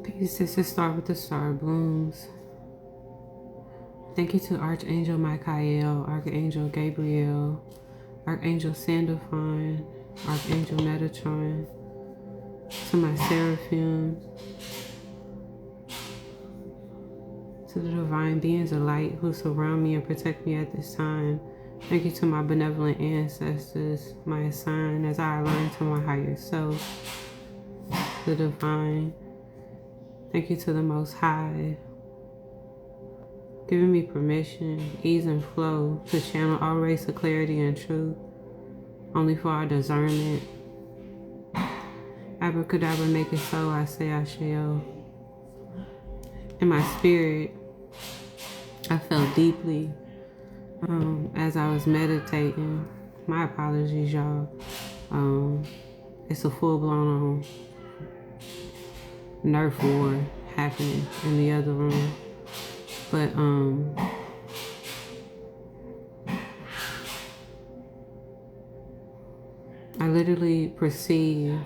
Pieces to start with the star blooms. Thank you to Archangel Michael, Archangel Gabriel, Archangel Sandalphon, Archangel Metatron, to my seraphim, to the divine beings of light who surround me and protect me at this time. Thank you to my benevolent ancestors, my assign as I align to my higher self, the divine. Thank you to the Most High, giving me permission, ease, and flow to channel all rays of clarity and truth, only for our discernment. Abracadabra, make it so, I say Asheo. In my spirit, I felt deeply as I was meditating. My apologies, y'all. It's a full-blown Nerf war happening in the other room. But I literally perceive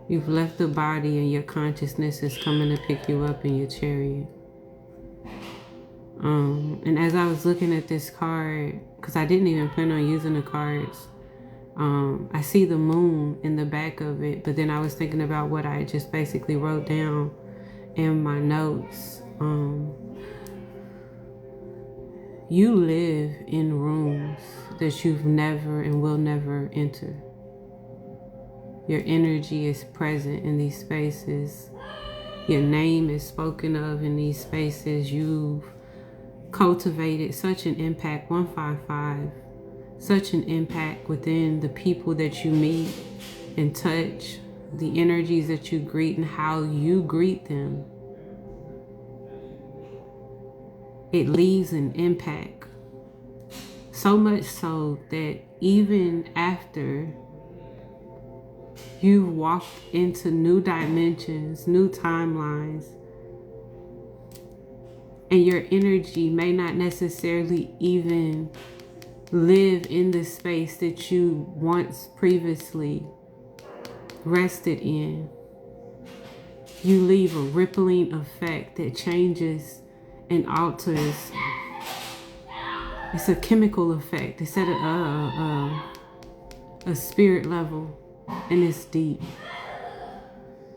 you've left the body and your consciousness is coming to pick you up in your chariot. And as I was looking at this card, because I didn't even plan on using the cards, I see the moon in the back of it, but then I was thinking about what I just basically wrote down in my notes. You live in rooms that you've never and will never enter. Your energy is present in these spaces. Your name is spoken of in these spaces. You've cultivated such an impact, 155, such an impact within the people that you meet and touch, the energies that you greet and how you greet them. It leaves an impact, so much so that even after you've walked into new dimensions, new timelines, and your energy may not necessarily even live in the space that you once previously rested in, you leave a rippling effect that changes and alters. It's a chemical effect. It's at a spirit level, and it's deep.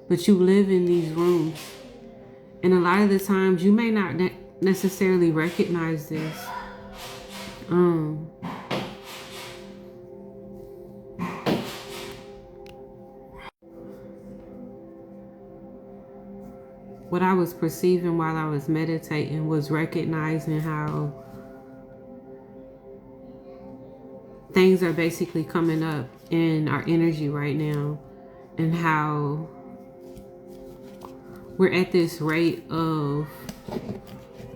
But you live in these rooms, and a lot of the times you may not necessarily recognize this. What I was perceiving while I was meditating was recognizing how things are basically coming up in our energy right now, and how we're at this rate of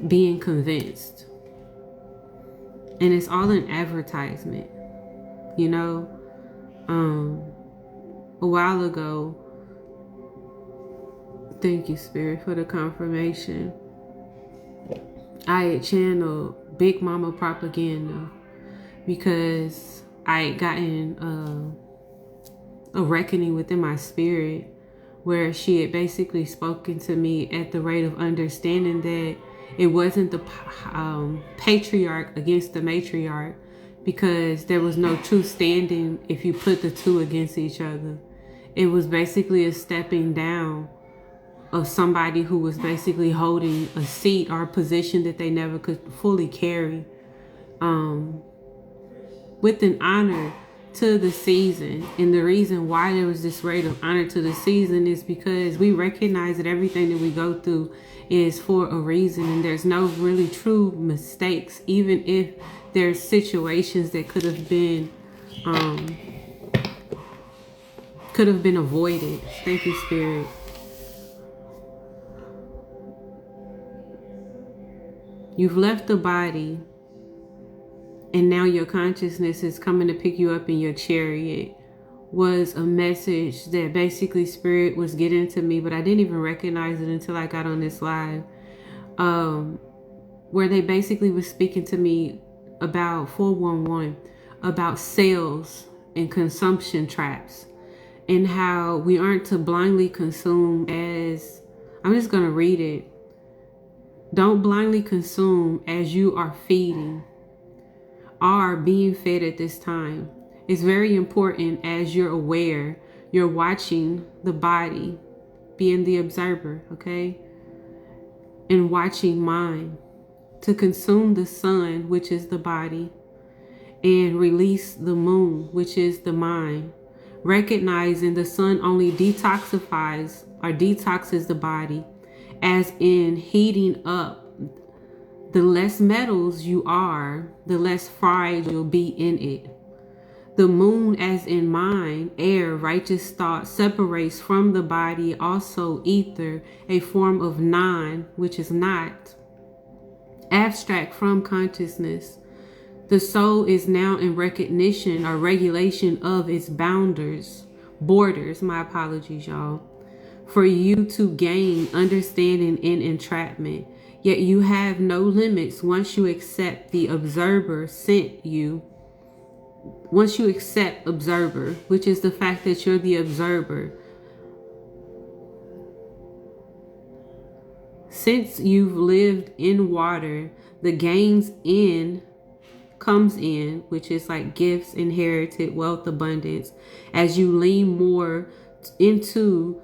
being convinced. And it's all an advertisement, you know? A while ago, thank you, Spirit, for the confirmation, I had channeled Big Mama propaganda because I had gotten a reckoning within my spirit where she had basically spoken to me at the rate of understanding that it wasn't the patriarch against the matriarch, because there was no true standing if you put the two against each other. It was basically a stepping down of somebody who was basically holding a seat or a position that they never could fully carry, with an honor to the season. And the reason why there was this rate of honor to the season is because we recognize that everything that we go through is for a reason, and there's no really true mistakes, even if there's situations that could have been avoided. Thank you, Spirit. You've left the body, and now your consciousness is coming to pick you up in your chariot, was a message that basically Spirit was getting to me, but I didn't even recognize it until I got on this live, where they basically was speaking to me about 411, about sales and consumption traps. and how we aren't to blindly consume as, I'm just going to read it. Don't blindly consume as you are feeding, are being fed at this time. It's very important as you're aware, you're watching the body, being the observer, okay? And watching mind, to consume the sun, which is the body, and release the moon, which is the mind. Recognizing the sun only detoxifies or detoxes the body, as in heating up. The less metals you are, the less fried you'll be in it. The moon, as in mind, air, righteous thought, separates from the body, also ether, a form of non, which is not, abstract from consciousness. The soul is now in recognition or regulation of its borders, my apologies, y'all, for you to gain understanding in entrapment. Yet you have no limits once you accept the observer sent you. Once you accept observer, which is the fact that you're the observer. Since you've lived in water, the gains in comes in, which is like gifts, inherited wealth, abundance, as you lean more into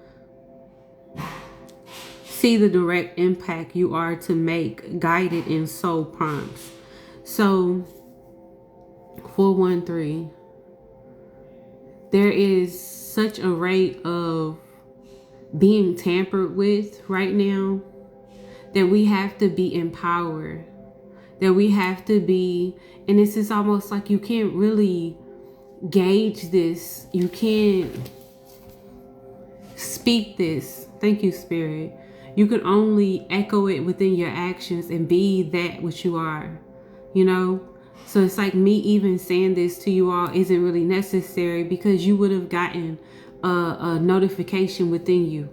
see the direct impact you are to make, guided in soul prompts. So 413, there is such a rate of being tampered with right now that we have to be empowered, that we have to be, and this is almost like you can't really gauge this, you can't speak this. Thank you, Spirit. You can only echo it within your actions and be that which you are, you know? So it's like me even saying this to you all isn't really necessary, because you would have gotten a notification within you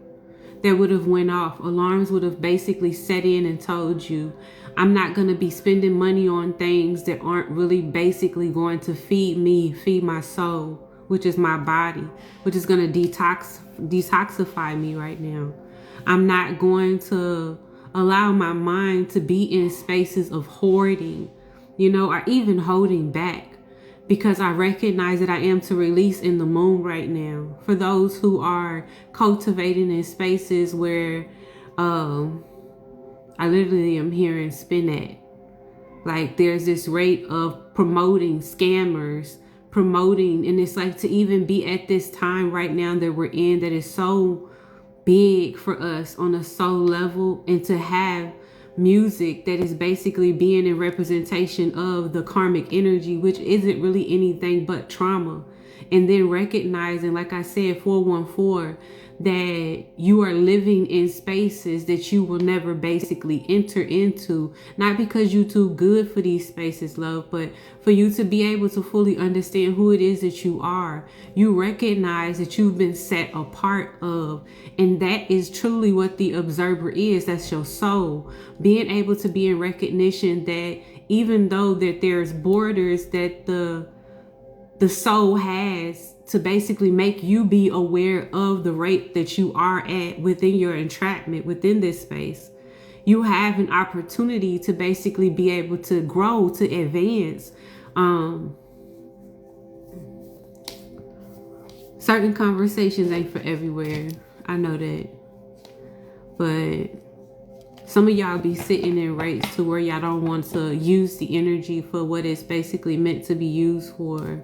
that would have went off. Alarms would have basically set in and told you, I'm not going to be spending money on things that aren't really basically going to feed me, feed my soul, which is my body, which is going to detoxify me right now. I'm not going to allow my mind to be in spaces of hoarding, you know, or even holding back, because I recognize that I am to release in the moon right now. For those who are cultivating in spaces where I literally am hearing spin at, like there's this rate of promoting scammers, promoting, and it's like to even be at this time right now that we're in, that is so big for us on a soul level, and to have music that is basically being in representation of the karmic energy, which isn't really anything but trauma. And then recognizing, like I said, 414, that you are living in spaces that you will never basically enter into, not because you're too good for these spaces, love, but for you to be able to fully understand who it is that you are. You recognize that you've been set apart of, and that is truly what the observer is. That's your soul, being able to be in recognition that even though that there's borders that the soul has to basically make you be aware of the rate that you are at within your entrapment, within this space, you have an opportunity to basically be able to grow, to advance. Certain conversations ain't for everywhere. I know that. But some of y'all be sitting in rates to where y'all don't want to use the energy for what it's basically meant to be used for.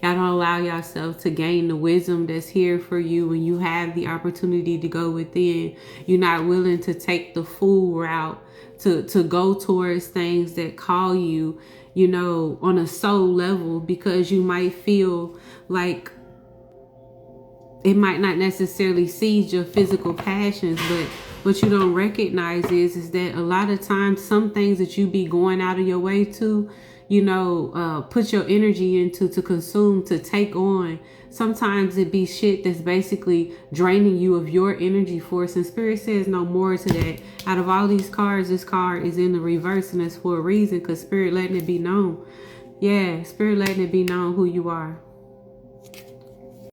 Y'all don't allow yourself to gain the wisdom that's here for you when you have the opportunity to go within. You're not willing to take the full route to go towards things that call you, you know, on a soul level, because you might feel like it might not necessarily seize your physical passions, but what you don't recognize is that a lot of times some things that you be going out of your way to, you know, put your energy into, to consume, to take on. Sometimes it be shit that's basically draining you of your energy force. And Spirit says no more to that. Out of all these cards, this card is in the reverse, and that's for a reason, because Spirit letting it be known. Yeah, Spirit letting it be known who you are.